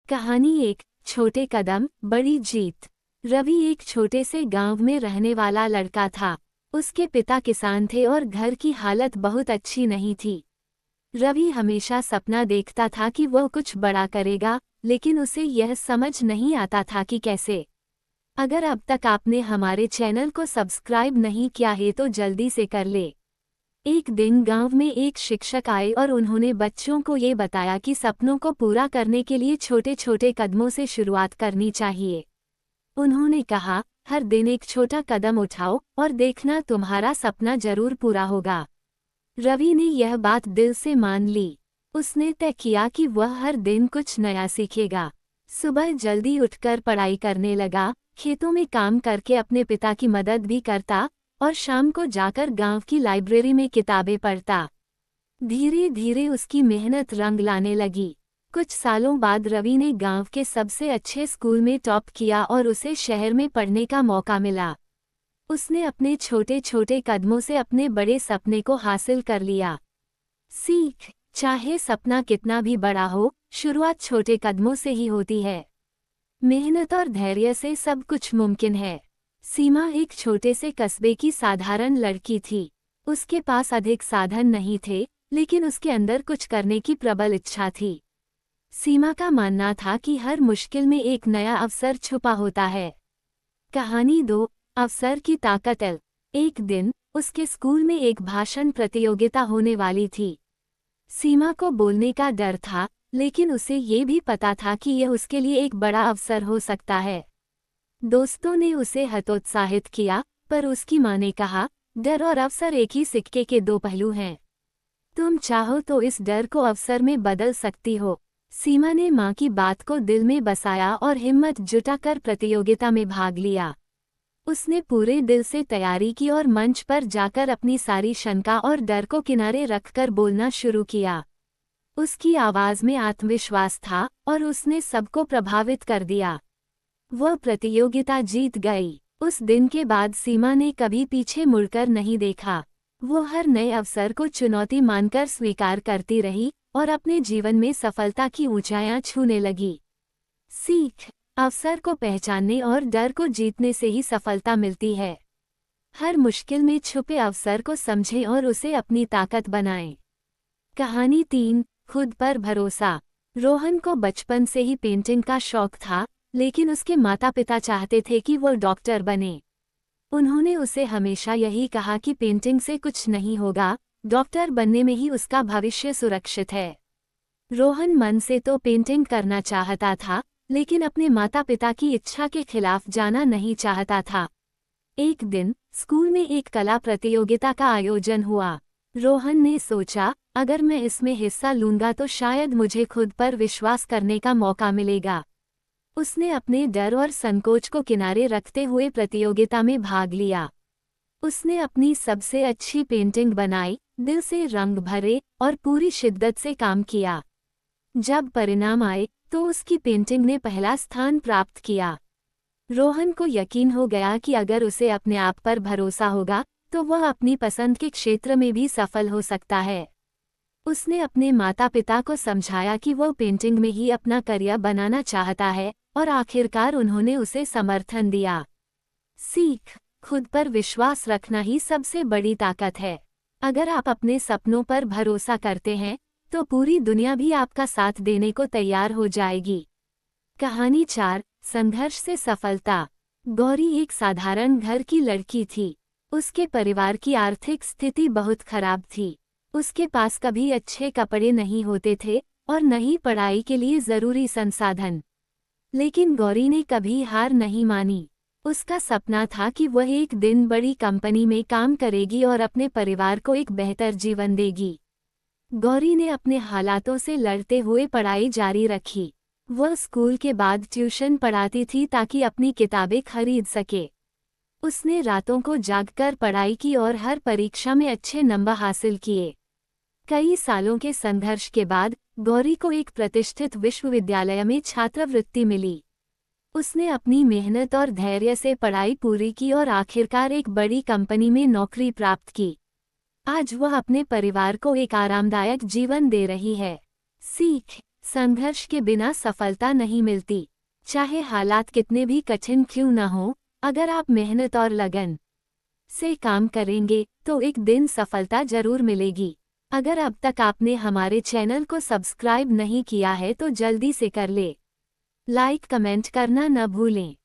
कहानी एक छोटे कदम बड़ी जीत। रवि एक छोटे से गांव में रहने वाला लड़का था। उसके पिता किसान थे और घर की हालत बहुत अच्छी नहीं थी। रवि हमेशा सपना देखता था कि वह कुछ बड़ा करेगा, लेकिन उसे यह समझ नहीं आता था कि कैसे। अगर अब तक आपने हमारे चैनल को सब्सक्राइब नहीं किया है तो जल्दी से कर ले। एक दिन गांव में एक शिक्षक आए और उन्होंने बच्चों को ये बताया कि सपनों को पूरा करने के लिए छोटे छोटे कदमों से शुरुआत करनी चाहिए। उन्होंने कहा, हर दिन एक छोटा कदम उठाओ और देखना तुम्हारा सपना जरूर पूरा होगा। रवि ने यह बात दिल से मान ली। उसने तय किया कि वह हर दिन कुछ नया सीखेगा। सुबह जल्दी उठकर पढ़ाई करने लगा, खेतों में काम करके अपने पिता की मदद भी करता और शाम को जाकर गांव की लाइब्रेरी में किताबें पढ़ता। धीरे धीरे उसकी मेहनत रंग लाने लगी। कुछ सालों बाद रवि ने गांव के सबसे अच्छे स्कूल में टॉप किया और उसे शहर में पढ़ने का मौका मिला। उसने अपने छोटे छोटे कदमों से अपने बड़े सपने को हासिल कर लिया। सीख, चाहे सपना कितना भी बड़ा हो, शुरुआत छोटे कदमों से ही होती है। मेहनत और धैर्य से सब कुछ मुमकिन है। सीमा एक छोटे से कस्बे की साधारण लड़की थी। उसके पास अधिक साधन नहीं थे, लेकिन उसके अंदर कुछ करने की प्रबल इच्छा थी। सीमा का मानना था कि हर मुश्किल में एक नया अवसर छुपा होता है। कहानी 2, अवसर की ताकत। एक दिन उसके स्कूल में एक भाषण प्रतियोगिता होने वाली थी। सीमा को बोलने का डर था, लेकिन उसे ये भी पता था कि यह उसके लिए एक बड़ा अवसर हो सकता है। दोस्तों ने उसे हतोत्साहित किया, पर उसकी माँ ने कहा, डर और अवसर एक ही सिक्के के दो पहलू हैं। तुम चाहो तो इस डर को अवसर में बदल सकती हो। सीमा ने माँ की बात को दिल में बसाया और हिम्मत जुटाकर प्रतियोगिता में भाग लिया। उसने पूरे दिल से तैयारी की और मंच पर जाकर अपनी सारी शंका और डर को किनारे रखकर बोलना शुरू किया। उसकी आवाज़ में आत्मविश्वास था और उसने सबको प्रभावित कर दिया। वह प्रतियोगिता जीत गई। उस दिन के बाद सीमा ने कभी पीछे मुड़कर नहीं देखा। वो हर नए अवसर को चुनौती मानकर स्वीकार करती रही और अपने जीवन में सफलता की ऊंचाइयां छूने लगी। सीख, अवसर को पहचानने और डर को जीतने से ही सफलता मिलती है। हर मुश्किल में छुपे अवसर को समझें और उसे अपनी ताकत बनाएं। कहानी 3, खुद पर भरोसा। रोहन को बचपन से ही पेंटिंग का शौक था, लेकिन उसके माता पिता चाहते थे कि वो डॉक्टर बने। उन्होंने उसे हमेशा यही कहा कि पेंटिंग से कुछ नहीं होगा, डॉक्टर बनने में ही उसका भविष्य सुरक्षित है। रोहन मन से तो पेंटिंग करना चाहता था, लेकिन अपने माता पिता की इच्छा के खिलाफ जाना नहीं चाहता था। एक दिन स्कूल में एक कला प्रतियोगिता का आयोजन हुआ। रोहन ने सोचा, अगर मैं इसमें हिस्सा लूंगा तो शायद मुझे खुद पर विश्वास करने का मौका मिलेगा। उसने अपने डर और संकोच को किनारे रखते हुए प्रतियोगिता में भाग लिया। उसने अपनी सबसे अच्छी पेंटिंग बनाई, दिल से रंग भरे और पूरी शिद्दत से काम किया। जब परिणाम आए तो उसकी पेंटिंग ने पहला स्थान प्राप्त किया। रोहन को यकीन हो गया कि अगर उसे अपने आप पर भरोसा होगा तो वह अपनी पसंद के क्षेत्र में भी सफल हो सकता है। उसने अपने माता पिता को समझाया कि वह पेंटिंग में ही अपना करियर बनाना चाहता है और आखिरकार उन्होंने उसे समर्थन दिया। सीख, खुद पर विश्वास रखना ही सबसे बड़ी ताकत है। अगर आप अपने सपनों पर भरोसा करते हैं तो पूरी दुनिया भी आपका साथ देने को तैयार हो जाएगी। कहानी 4, संघर्ष से सफलता। गौरी एक साधारण घर की लड़की थी। उसके परिवार की आर्थिक स्थिति बहुत खराब थी। उसके पास कभी अच्छे कपड़े नहीं होते थे और न ही पढ़ाई के लिए जरूरी संसाधन। लेकिन गौरी ने कभी हार नहीं मानी। उसका सपना था कि वह एक दिन बड़ी कंपनी में काम करेगी और अपने परिवार को एक बेहतर जीवन देगी। गौरी ने अपने हालातों से लड़ते हुए पढ़ाई जारी रखी। वह स्कूल के बाद ट्यूशन पढ़ाती थी ताकि अपनी किताबें खरीद सके। उसने रातों को जागकर पढ़ाई की और हर परीक्षा में अच्छे नंबर हासिल किए। कई सालों के संघर्ष के बाद गौरी को एक प्रतिष्ठित विश्वविद्यालय में छात्रवृत्ति मिली। उसने अपनी मेहनत और धैर्य से पढ़ाई पूरी की और आखिरकार एक बड़ी कंपनी में नौकरी प्राप्त की। आज वह अपने परिवार को एक आरामदायक जीवन दे रही है। सीख, संघर्ष के बिना सफलता नहीं मिलती। चाहे हालात कितने भी कठिन क्यों न हो, अगर आप मेहनत और लगन से काम करेंगे तो एक दिन सफलता जरूर मिलेगी। अगर अब तक आपने हमारे चैनल को सब्सक्राइब नहीं किया है तो जल्दी से कर ले। लाइक कमेंट करना न भूलें।